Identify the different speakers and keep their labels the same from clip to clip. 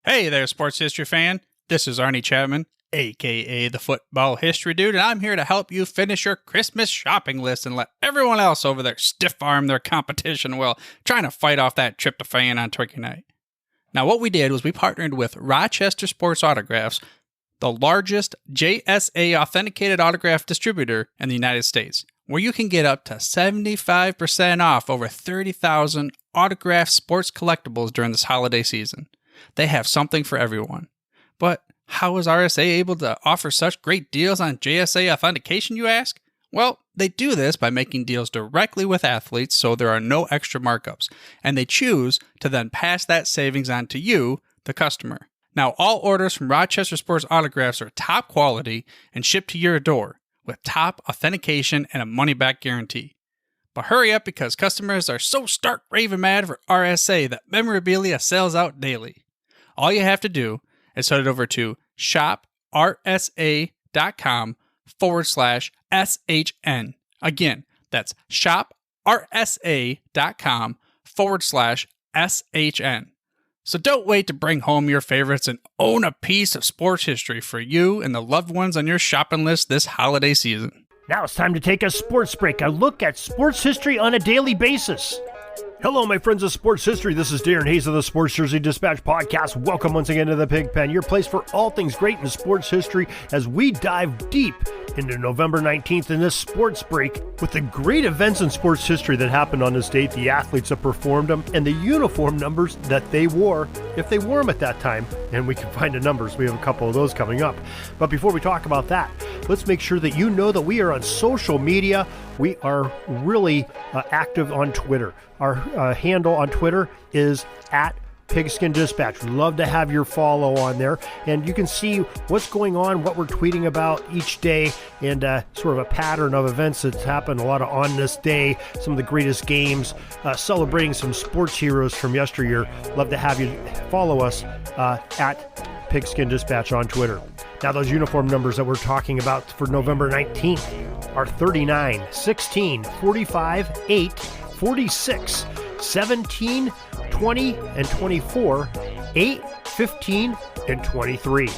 Speaker 1: Hey there, sports history fan. This is Arnie Chapman, aka the Football History Dude, and I'm here to help you finish your Christmas shopping list and let everyone else over there stiff-arm their competition while trying to fight off that tryptophan on Turkey Night. Now, what we did was we partnered with Rochester Sports Autographs, the largest JSA authenticated autograph distributor in the United States, where you can get up to 75% off over 30,000 autographed sports collectibles during this holiday season. They have something for everyone. But how is RSA able to offer such great deals on JSA authentication, you ask? Well, they do this by making deals directly with athletes so there are no extra markups, and they choose to then pass that savings on to you, the customer. Now, all orders from Rochester Sports Autographs are top quality and shipped to your door with top authentication and a money-back guarantee. But hurry up because customers are so stark raving mad for RSA that memorabilia sells out daily. All you have to do is head over to shoprsa.com/SHN. Again, that's shoprsa.com/SHN. So don't wait to bring home your favorites and own a piece of sports history for you and the loved ones on your shopping list this holiday season.
Speaker 2: Now it's time to take a sports break, a look at sports history on a daily basis. Hello, my friends of sports history. This is Darren Hayes of the Sports Jersey Dispatch Podcast. Welcome once again to the Pig Pen, your place for all things great in sports history as we dive deep into November 19th in this sports break with the great events in sports history that happened on this date, the athletes that performed them, and the uniform numbers that they wore, if they wore them at that time. And we can find the numbers. We have a couple of those coming up. But before we talk about that, let's make sure that you know that we are on social media. We are really active on Twitter. Our handle on Twitter is at Pigskin Dispatch. We'd love to have your follow on there, and you can see what's going on, what we're tweeting about each day, and sort of a pattern of events that's happened a lot of on this day, some of the greatest games, celebrating some sports heroes from yesteryear. Love to have you follow us at Pigskin Dispatch on Twitter. Now, those uniform numbers that we're talking about for November 19th are 39, 16, 45, 8, 46, 17, 20, and 24, 8, 15, and 23.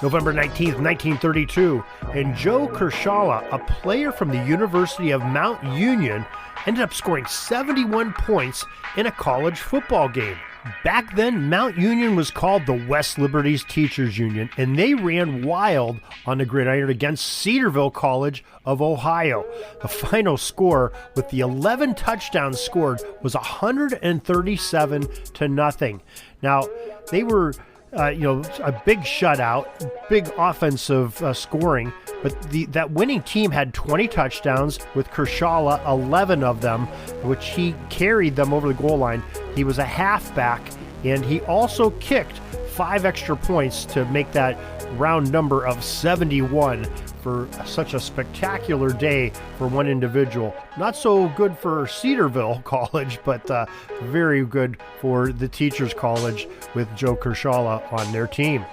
Speaker 2: November 19th, 1932, and Joe Kershaw, a player from the University of Mount Union, ended up scoring 71 points in a college football game. Back then, Mount Union was called the West Liberties Teachers Union, and they ran wild on the gridiron against Cedarville College of Ohio. The final score, with the 11 touchdowns scored, was 137-0. Now, they were a big shutout, big offensive scoring, but that winning team had 20 touchdowns with Kershaw, 11 of them, which he carried them over the goal line. He was a halfback, and he also kicked 5 extra points to make that round number of 71 for such a spectacular day for one individual. Not so good for Cedarville College, but very good for the Teachers College with Joe Kershaw on their team.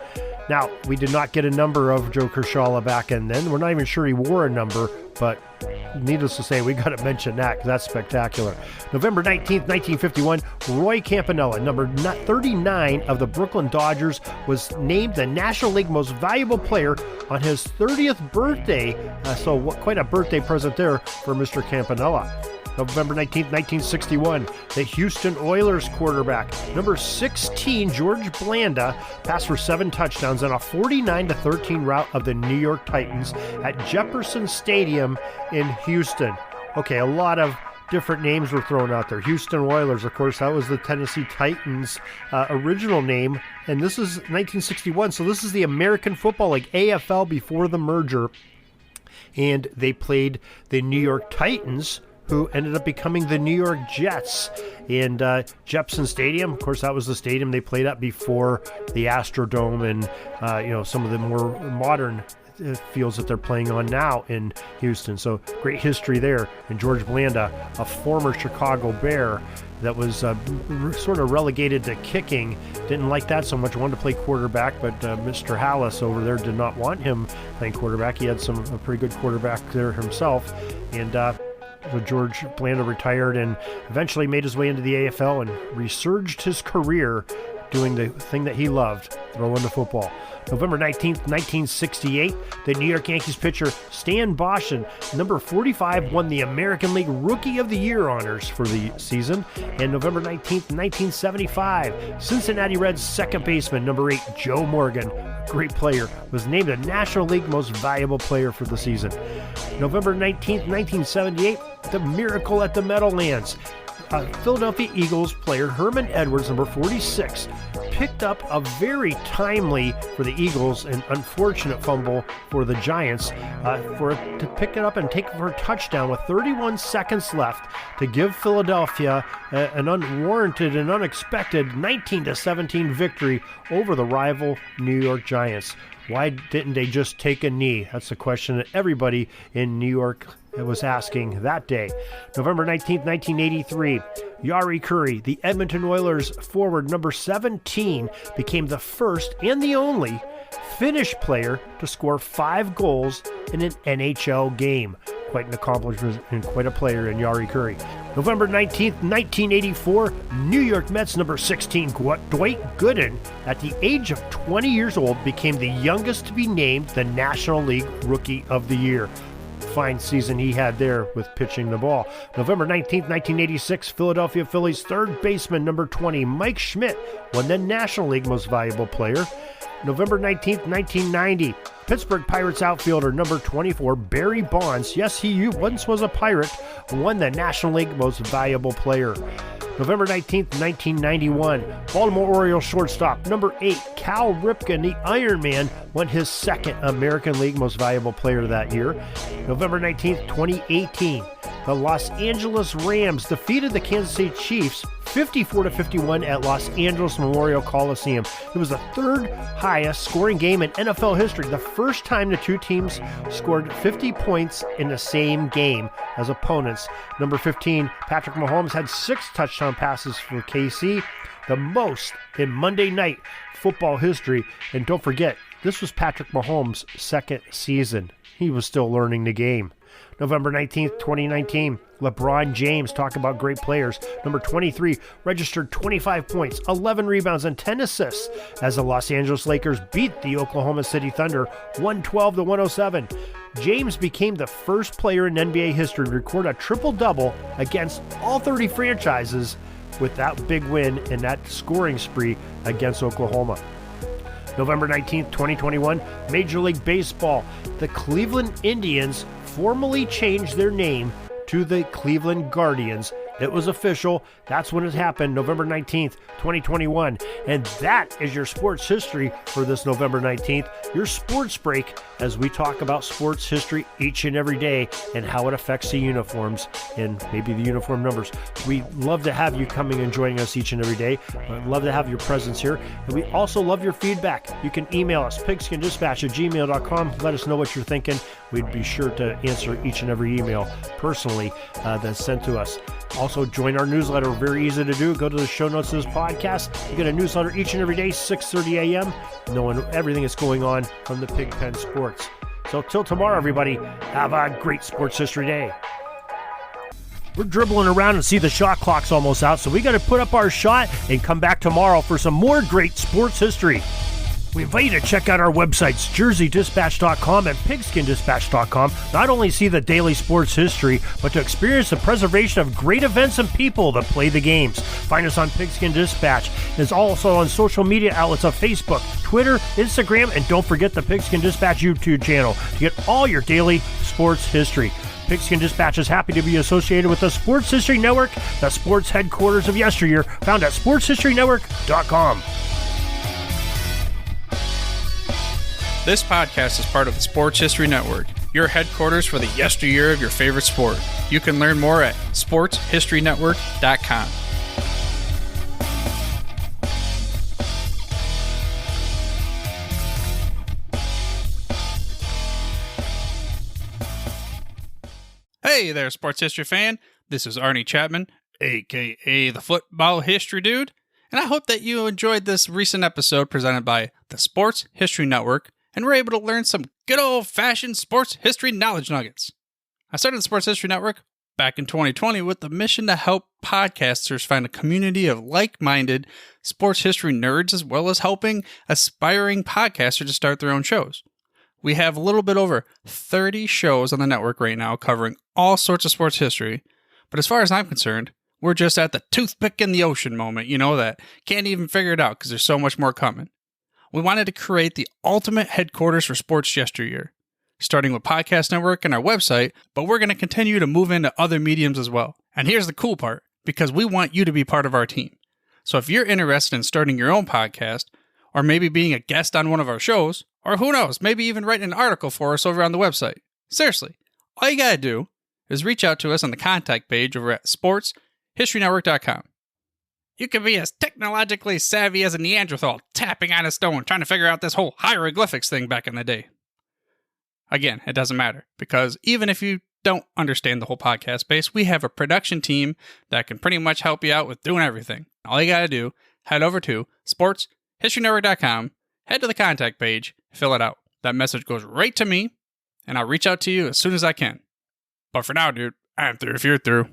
Speaker 2: Now, we did not get a number of Joe Kershaw back in then. We're not even sure he wore a number, but needless to say, we got to mention that because that's spectacular. November 19th, 1951, Roy Campanella, number 39 of the Brooklyn Dodgers, was named the National League Most Valuable Player on his 30th birthday. So quite a birthday present there for Mr. Campanella. November 19th, 1961, the Houston Oilers quarterback, number 16, George Blanda, passed for 7 touchdowns on a 49-13 rout of the New York Titans at Jefferson Stadium in Houston. Okay, a lot of different names were thrown out there. Houston Oilers, of course, that was the Tennessee Titans' original name, and this is 1961, so this is the American Football League, AFL, before the merger, and they played the New York Titans, who ended up becoming the New York Jets. And Jefferson Stadium, of course, that was the stadium they played at before the Astrodome and some of the more modern fields that they're playing on now in Houston. So great history there. And George Blanda, a former Chicago Bear that was sort of relegated to kicking, didn't like that so much, wanted to play quarterback, but Mr. Hallis over there did not want him playing quarterback. He had a pretty good quarterback there himself. And So George Blanda retired and eventually made his way into the AFL and resurged his career doing the thing that he loved, throwing the football. November 19th, 1968, the New York Yankees pitcher Stan Boston, number 45, won the American League Rookie of the Year honors for the season. And November 19th, 1975, Cincinnati Reds second baseman, number 8, Joe Morgan, great player, was named the National League Most Valuable Player for the season. November 19th, 1978, the Miracle at the Meadowlands. Philadelphia Eagles player Herman Edwards, number 46, picked up a very timely for the Eagles and unfortunate fumble for the Giants to pick it up and take it for a touchdown with 31 seconds left to give Philadelphia an unwarranted and unexpected 19-17 victory over the rival New York Giants. Why didn't they just take a knee? That's the question that everybody in New York was asking that day. November 19th, 1983, Yari Curry, the Edmonton Oilers forward number 17, became the first and the only Finnish player to score 5 goals in an NHL game. Quite an accomplishment and quite a player in Yari Curry. November 19th, 1984, New York Mets number 16, Dwight Gooden, at the age of 20 years old, became the youngest to be named the National League Rookie of the Year. Fine season he had there with pitching the ball. November 19th, 1986, Philadelphia Phillies third baseman number 20, Mike Schmidt, won the National League Most Valuable Player. November 19th, 1990, Pittsburgh Pirates outfielder number 24, Barry Bonds, yes, he once was a Pirate, won the National League Most Valuable Player. November 19th, 1991, Baltimore Orioles shortstop number 8, Cal Ripken, the Iron Man, won his second American League Most Valuable Player that year. November 19th, 2018, the Los Angeles Rams defeated the Kansas City Chiefs 54-51 at Los Angeles Memorial Coliseum. It was the third highest scoring game in NFL history, the first time the two teams scored 50 points in the same game as opponents. Number 15, Patrick Mahomes had 6 touchdown passes for KC, the most in Monday Night Football history. And don't forget, this was Patrick Mahomes' second season. He was still learning the game. November 19th, 2019, LeBron James, talk about great players. Number 23, registered 25 points, 11 rebounds, and 10 assists as the Los Angeles Lakers beat the Oklahoma City Thunder 112-107. James became the first player in NBA history to record a triple-double against all 30 franchises with that big win and that scoring spree against Oklahoma. November 19th, 2021, Major League Baseball. The Cleveland Indians formally changed their name to the Cleveland Guardians. It was official. That's when it happened, November 19th, 2021. And that is your sports history for this November 19th, your sports break, as we talk about sports history each and every day and how it affects the uniforms and maybe the uniform numbers. We love to have you coming and joining us each and every day. I'd love to have your presence here. And we also love your feedback. You can email us, pigskindispatch@gmail.com. Let us know what you're thinking. We'd be sure to answer each and every email personally that's sent to us. Also, join our newsletter. Very easy to do. Go to the show notes of this podcast. You get a newsletter each and every day, 6:30 a.m., knowing everything that's going on from the Pigpen Sports. So till tomorrow, everybody, have a great sports history day. We're dribbling around and see the shot clock's almost out, so we got to put up our shot and come back tomorrow for some more great sports history. We invite you to check out our websites, jerseydispatch.com and pigskindispatch.com. Not only see the daily sports history, but to experience the preservation of great events and people that play the games. Find us on Pigskin Dispatch. It's also on social media outlets of Facebook, Twitter, Instagram, and don't forget the Pigskin Dispatch YouTube channel to get all your daily sports history. Pigskin Dispatch is happy to be associated with the Sports History Network, the sports headquarters of yesteryear, found at sportshistorynetwork.com.
Speaker 1: This podcast is part of the Sports History Network, your headquarters for the yesteryear of your favorite sport. You can learn more at sportshistorynetwork.com. Hey there, sports history fan. This is Arnie Chapman, a.k.a. the Football History Dude, and I hope that you enjoyed this recent episode presented by the Sports History Network and were able to learn some good old-fashioned sports history knowledge nuggets. I started the Sports History Network back in 2020 with the mission to help podcasters find a community of like-minded sports history nerds, as well as helping aspiring podcasters to start their own shows. We have a little bit over 30 shows on the network right now covering all sorts of sports history, but as far as I'm concerned, we're just at the toothpick in the ocean moment, that can't even figure it out because there's so much more coming. We wanted to create the ultimate headquarters for sports yesteryear, starting with Podcast Network and our website, but we're going to continue to move into other mediums as well. And here's the cool part, because we want you to be part of our team. So if you're interested in starting your own podcast, or maybe being a guest on one of our shows, or who knows, maybe even writing an article for us over on the website. Seriously, all you gotta do is reach out to us on the contact page over at sportshistorynetwork.com. You can be as technologically savvy as a Neanderthal tapping on a stone trying to figure out this whole hieroglyphics thing back in the day. Again, it doesn't matter, because even if you don't understand the whole podcast space, we have a production team that can pretty much help you out with doing everything. All you gotta do, head over to sportshistorynetwork.com, head to the contact page, fill it out. That message goes right to me, and I'll reach out to you as soon as I can. But for now, dude, I'm through if you're through.